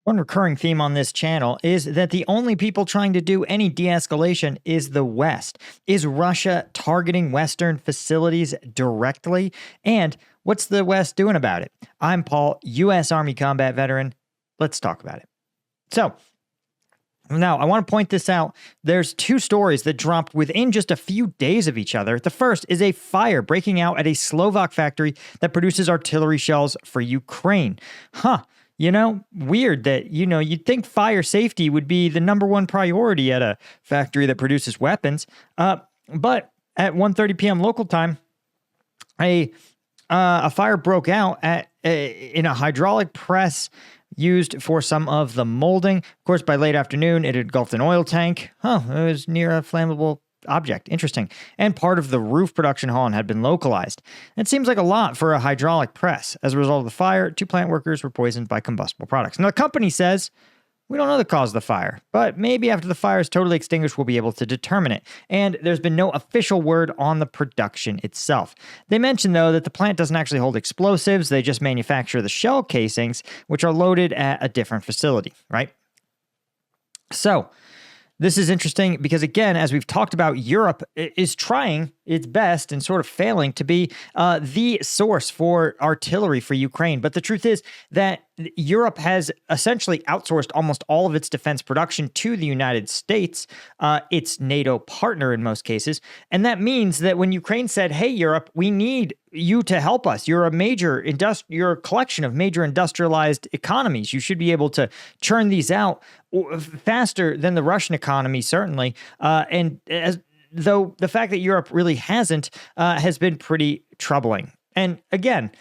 One recurring theme on this channel is that the only people trying to do any de-escalation is the West. Is Russia targeting Western facilities directly? And what's the West doing about it? I'm Paul, U.S. Army combat veteran. Let's talk about it. So, now, I want to point this out. There's two stories that dropped within just a few days of each other. The first is a fire breaking out at a Slovak factory that produces artillery shells for Ukraine. Weird that, you'd think fire safety would be the number one priority at a factory that produces weapons. But at 1:30 p.m. local time, a fire broke out in a hydraulic press used for some of the molding. Of course, by late afternoon, it had engulfed an oil tank. It was near a flammable object. Interesting. And part of the roof production hall and had been localized. It seems like a lot for a hydraulic press. As a result of the fire, 2 plant workers were poisoned by combustible products. Now, the company says, we don't know the cause of the fire, but maybe after the fire is totally extinguished, we'll be able to determine it. And there's been no official word on the production itself. They mentioned, though, that the plant doesn't actually hold explosives. They just manufacture the shell casings, which are loaded at a different facility, right? So, this is interesting because, again, as we've talked about, Europe is trying its best and sort of failing to be the source for artillery for Ukraine. But the truth is that Europe has essentially outsourced almost all of its defense production to the United States, its NATO partner in most cases. And that means that when Ukraine said, hey, Europe, we need you to help us. You're a collection of major industrialized economies. You should be able to churn these out faster than the Russian economy, certainly. Though the fact that Europe really hasn't has been pretty troubling. And again,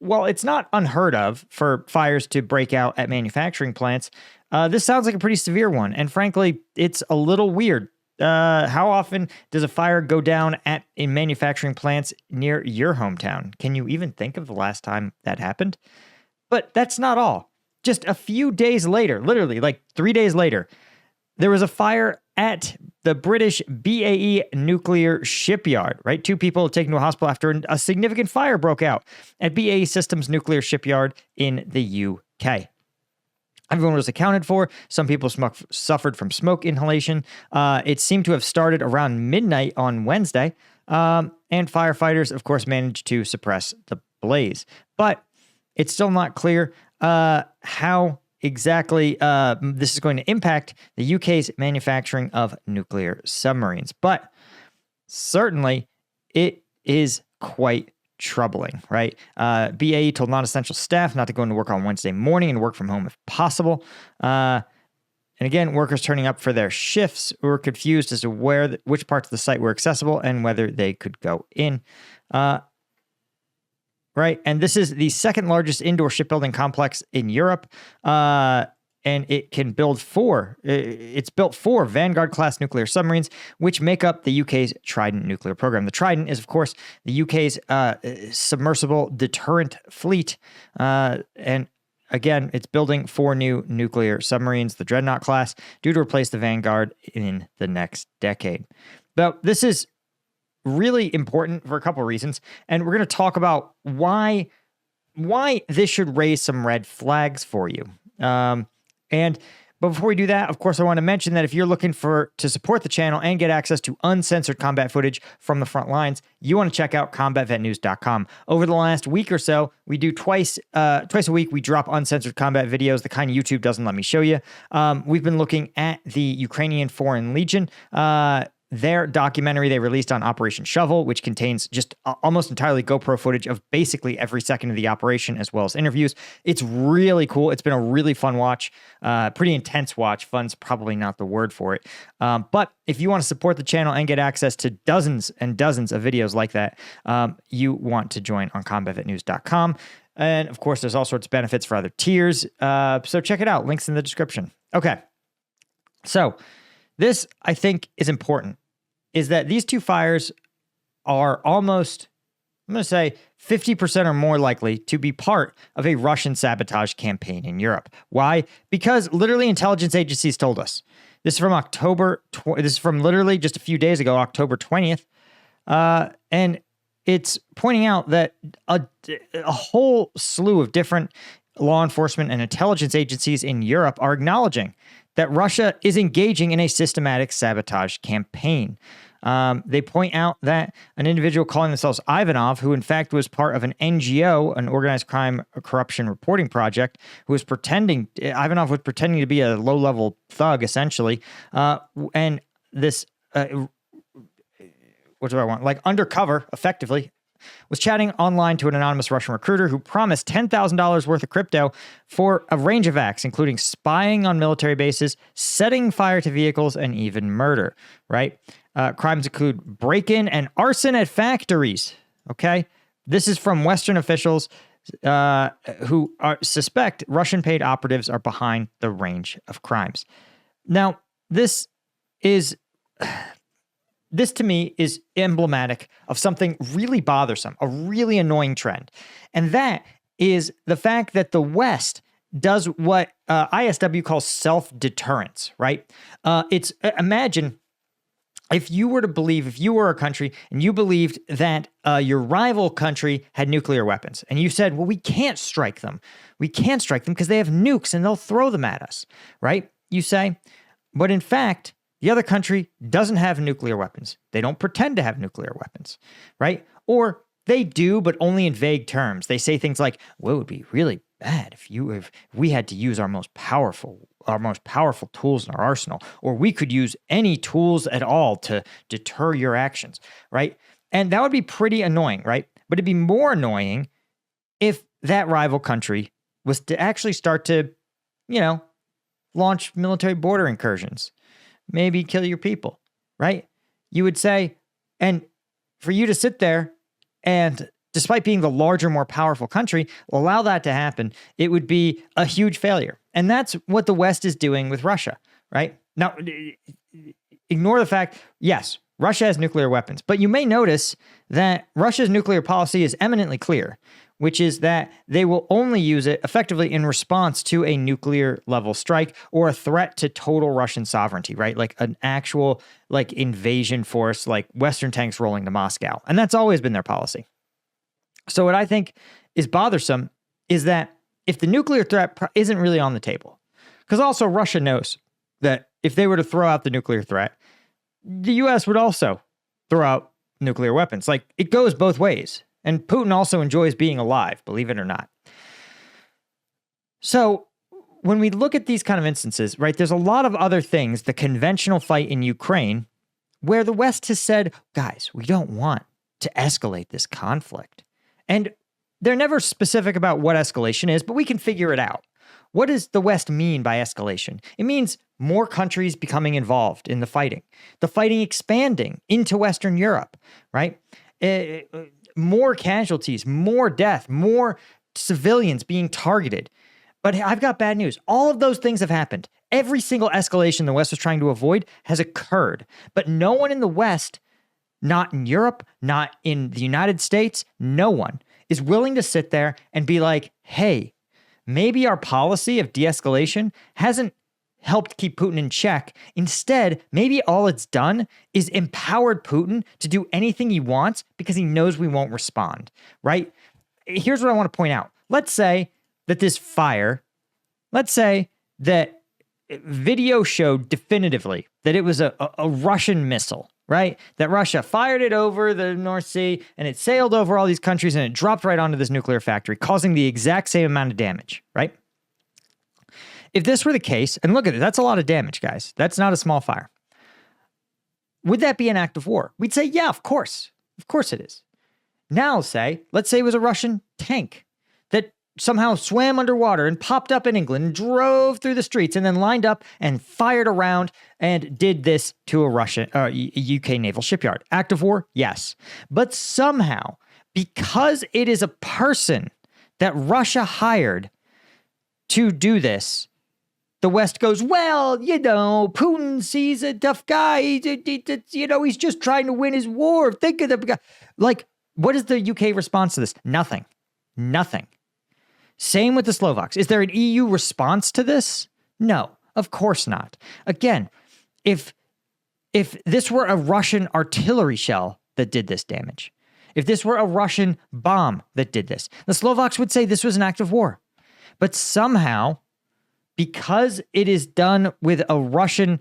while it's not unheard of for fires to break out at manufacturing plants, this sounds like a pretty severe one. And frankly, it's a little weird. How often does a fire go down in manufacturing plants near your hometown? Can you even think of the last time that happened? But that's not all. Just a few days later, literally like 3 days later, there was a fire at the British BAE nuclear shipyard, right? 2 people taken to a hospital after a significant fire broke out at BAE Systems nuclear shipyard in the UK. Everyone was accounted for. Some people suffered from smoke inhalation. It seemed to have started around midnight on Wednesday. And firefighters, of course, managed to suppress the blaze. But it's still not clear how exactly this is going to impact the UK's manufacturing of nuclear submarines. But certainly, it is quite troubling, right? BAE told non-essential staff not to go into work on Wednesday morning and work from home if possible. And again, workers turning up for their shifts were confused as to which parts of the site were accessible and whether they could go in. Right, and this is the second largest indoor shipbuilding complex in Europe. And it can build it's built 4 Vanguard-class nuclear submarines, which make up the UK's Trident nuclear program. The Trident is, of course, the UK's submersible deterrent fleet. And again, it's building 4 new nuclear submarines, the Dreadnought class, due to replace the Vanguard in the next decade. But this is really important for a couple of reasons, and we're going to talk about why this should raise some red flags for you. But before we do that, of course, I want to mention that if you're looking to support the channel and get access to uncensored combat footage from the front lines, you want to check out combatvetnews.com. Over the last week or so, we do twice a week, we drop uncensored combat videos, the kind YouTube doesn't let me show you. We've been looking at the Ukrainian Foreign Legion, their documentary they released on Operation Shovel, which contains just almost entirely GoPro footage of basically every second of the operation, as well as interviews. It's really cool. It's been a really fun watch, pretty intense watch. Fun's probably not the word for it. But if you want to support the channel and get access to dozens and dozens of videos like that, you want to join on combatvetnews.com. And of course, there's all sorts of benefits for other tiers. So check it out. Links in the description. Okay. So this, I think, is important. Is that these 2 fires are almost, I'm going to say, 50% or more likely to be part of a Russian sabotage campaign in Europe. Why? Because literally intelligence agencies told us. This is from this is from literally just a few days ago, October 20th. And it's pointing out that a whole slew of different law enforcement and intelligence agencies in Europe are acknowledging that Russia is engaging in a systematic sabotage campaign. They point out that an individual calling themselves Ivanov, who in fact was part of an NGO, an organized crime corruption reporting project, Ivanov was pretending to be a low-level thug, essentially. And this, what do I want? Like undercover, effectively, was chatting online to an anonymous Russian recruiter who promised $10,000 worth of crypto for a range of acts, including spying on military bases, setting fire to vehicles, and even murder, right? Crimes include break-in and arson at factories, okay? This is from Western officials who suspect Russian-paid operatives are behind the range of crimes. Now, this to me is emblematic of something really bothersome, a really annoying trend. And that is the fact that the West does what ISW calls self-deterrence, right? Imagine if you were a country and you believed that your rival country had nuclear weapons, and you said, well, we can't strike them. We can't strike them because they have nukes and they'll throw them at us, right? You say, but in fact, the other country doesn't have nuclear weapons. They don't pretend to have nuclear weapons, right? Or they do, but only in vague terms. They say things like, well, it would be really bad if we had to use our most powerful tools in our arsenal, or we could use any tools at all to deter your actions, right? And that would be pretty annoying, right? But it'd be more annoying if that rival country was to actually start to, launch military border incursions, maybe kill your people, right? You would say, and for you to sit there and despite being the larger, more powerful country, allow that to happen, it would be a huge failure. And that's what the West is doing with Russia, right? Now, ignore the fact, yes, Russia has nuclear weapons, but you may notice that Russia's nuclear policy is eminently clear, which is that they will only use it effectively in response to a nuclear level strike or a threat to total Russian sovereignty, right? Like an actual invasion force, like Western tanks rolling to Moscow. And that's always been their policy. So what I think is bothersome is that if the nuclear threat isn't really on the table, because also Russia knows that if they were to throw out the nuclear threat, the U.S. would also throw out nuclear weapons. Like, it goes both ways. And Putin also enjoys being alive, believe it or not. So when we look at these kind of instances, right, there's a lot of other things, the conventional fight in Ukraine, where the West has said, guys, we don't want to escalate this conflict. And they're never specific about what escalation is, but we can figure it out. What does the West mean by escalation? It means more countries becoming involved in the fighting expanding into Western Europe, right? More casualties, more death, more civilians being targeted. But I've got bad news. All of those things have happened. Every single escalation the West was trying to avoid has occurred. But no one in the West, not in Europe, not in the United States, no one is willing to sit there and be like, hey, maybe our policy of de-escalation hasn't helped keep Putin in check. Instead, maybe all it's done is empowered Putin to do anything he wants because he knows we won't respond, right? Here's what I want to point out. Let's say that this fire, let's say that video showed definitively that it was a Russian missile, right? That Russia fired it over the North Sea and it sailed over all these countries and it dropped right onto this nuclear factory, causing the exact same amount of damage, right? If this were the case, and look at it, that's a lot of damage, guys. That's not a small fire. Would that be an act of war? We'd say, yeah, of course. Of course it is. Now let's say it was a Russian tank that somehow swam underwater and popped up in England and drove through the streets and then lined up and fired around and did this to a UK naval shipyard. Act of war? Yes. But somehow, because it is a person that Russia hired to do this, the West goes, well, Putin sees a tough guy. He's just trying to win his war. Think of the guy. Like, what is the UK response to this? Nothing. Same with the Slovaks. Is there an EU response to this? No, of course not. Again, if this were a Russian artillery shell that did this damage, if this were a Russian bomb that did this, the Slovaks would say this was an act of war. But somehow, because it is done with a Russian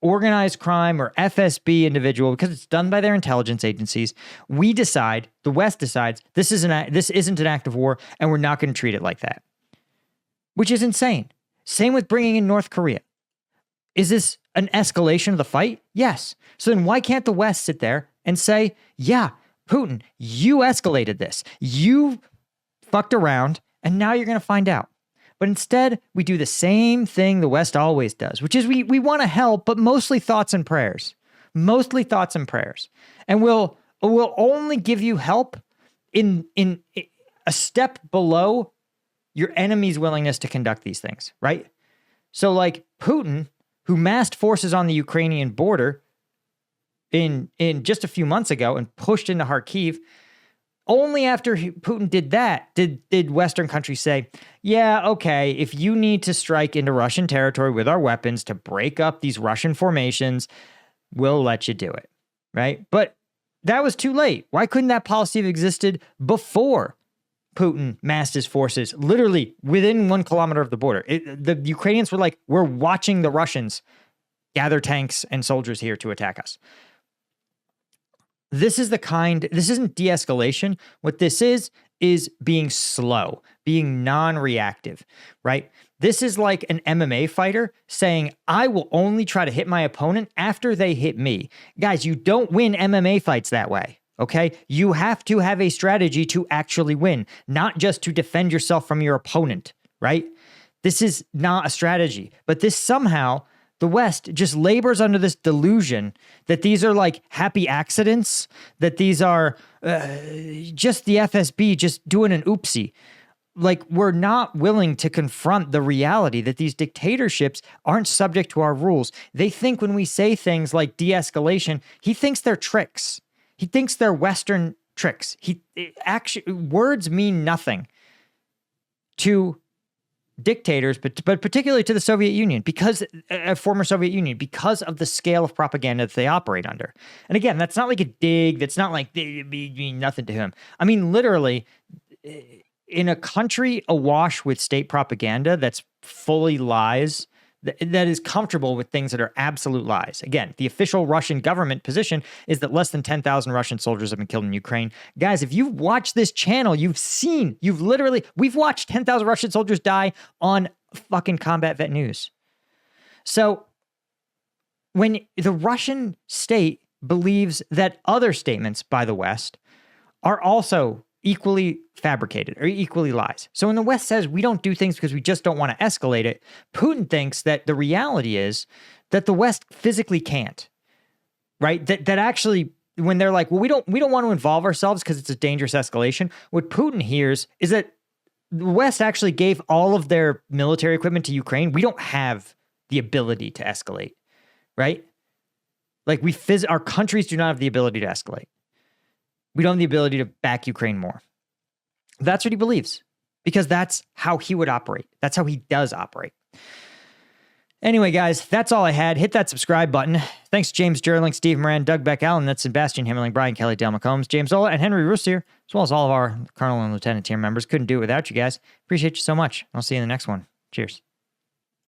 organized crime or FSB individual, because it's done by their intelligence agencies, we decide, the West decides, this isn't an act of war, and we're not going to treat it like that. Which is insane. Same with bringing in North Korea. Is this an escalation of the fight? Yes. So then why can't the West sit there and say, yeah, Putin, you escalated this. You fucked around, and now you're going to find out. But instead, we do the same thing the West always does, which is we want to help, but mostly thoughts and prayers. Mostly thoughts and prayers. And we'll only give you help in a step below your enemy's willingness to conduct these things, right? So like Putin, who massed forces on the Ukrainian border in just a few months ago and pushed into Kharkiv, only after Putin did that did Western countries say, yeah, okay, if you need to strike into Russian territory with our weapons to break up these Russian formations, we'll let you do it, right? But that was too late. Why couldn't that policy have existed before Putin massed his forces literally within 1 kilometer of the border? The Ukrainians were like, we're watching the Russians gather tanks and soldiers here to attack us. This isn't de-escalation. What this is being slow, being non-reactive, right? This is like an MMA fighter saying, I will only try to hit my opponent after they hit me. Guys, you don't win MMA fights that way, okay? You have to have a strategy to actually win, not just to defend yourself from your opponent, right? This is not a strategy, but this somehow, the West just labors under this delusion that these are like happy accidents, that these are just the FSB just doing an oopsie. Like, we're not willing to confront the reality that these dictatorships aren't subject to our rules. They think when we say things like de-escalation, he thinks they're tricks. He thinks they're Western tricks. Words mean nothing to dictators, but particularly to the Soviet Union, because former Soviet Union, because of the scale of propaganda that they operate under. And again, that's not like a dig. That's not like they mean nothing to him. I mean, literally, in a country awash with state propaganda that's fully lies, that is comfortable with things that are absolute lies. Again, the official Russian government position is that less than 10,000 Russian soldiers have been killed in Ukraine. Guys, if you've watched this channel, we've watched 10,000 Russian soldiers die on fucking Combat Vet News. So when the Russian state believes that other statements by the West are also equally fabricated or equally lies. So when the West says we don't do things because we just don't want to escalate it, Putin thinks that the reality is that the West physically can't, right? That actually, when they're like, well, we don't want to involve ourselves because it's a dangerous escalation, what Putin hears is that the West actually gave all of their military equipment to Ukraine. We don't have the ability to escalate, right? Like our countries do not have the ability to escalate. We don't have the ability to back Ukraine more. That's what he believes, because that's how he would operate. That's how he does operate. Anyway, guys, that's all I had. Hit that subscribe button. Thanks to James Jerling, Steve Moran, Doug Beck, Allen, that's Sebastian Himmeling, Brian Kelly, Dale McCombs, James Ola, and Henry Roussier, as well as all of our Colonel and Lieutenant tier members. Couldn't do it without you guys. Appreciate you so much. I'll see you in the next one. Cheers.